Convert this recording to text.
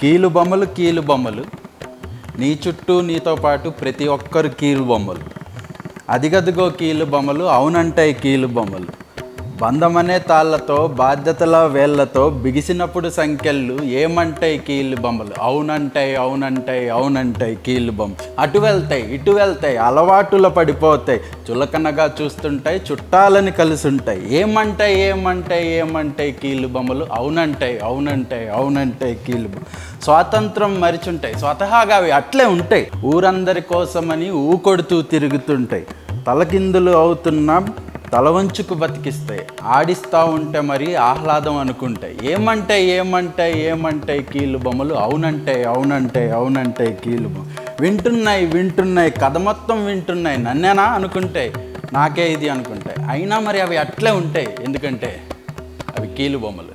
కీలు బొమ్మలు నీ చుట్టూ నీతో పాటు ప్రతి ఒక్కరు కీలు బొమ్మలు. అదిగదిగో కీలు బొమ్మలు, అవునంటాయి కీలు బొమ్మలు. బంధమనే తాళ్లతో బాధ్యతల వేళ్లతో బిగిసినప్పుడు సంఖ్యలు ఏమంటాయి కీలు బొమ్మలు. అవునంటాయి కీలు బొమ్మలు. అటు వెళ్తాయి ఇటు వెళ్తాయి, అలవాటులో పడిపోతాయి, చులకనగా చూస్తుంటాయి, చుట్టాలని కలిసి ఉంటాయి. ఏమంటాయి కీలు బొమ్మలు. అవునంటాయి కీలు బొమ్మలు. స్వాతంత్రం మరిచుంటాయి, స్వతహాగా అవి అట్లే ఉంటాయి. ఊరందరి కోసమని ఊకొడుతూ తిరుగుతుంటాయి. తలకిందులు అవుతున్నా తల వంచుకు బతికిస్తాయి. ఆడిస్తూ ఉంటే మరి ఆహ్లాదం అనుకుంటాయి. ఏమంటాయి కీలు బొమ్మలు. అవునంటాయి కీలు బొమ్మలు. వింటున్నాయి కథ మొత్తం వింటున్నాయి. నన్నేనా అనుకుంటాయి, నాకే ఇది అనుకుంటాయి. అయినా మరి అవి అట్లే ఉంటాయి, ఎందుకంటే అవి కీలు బొమ్మలు.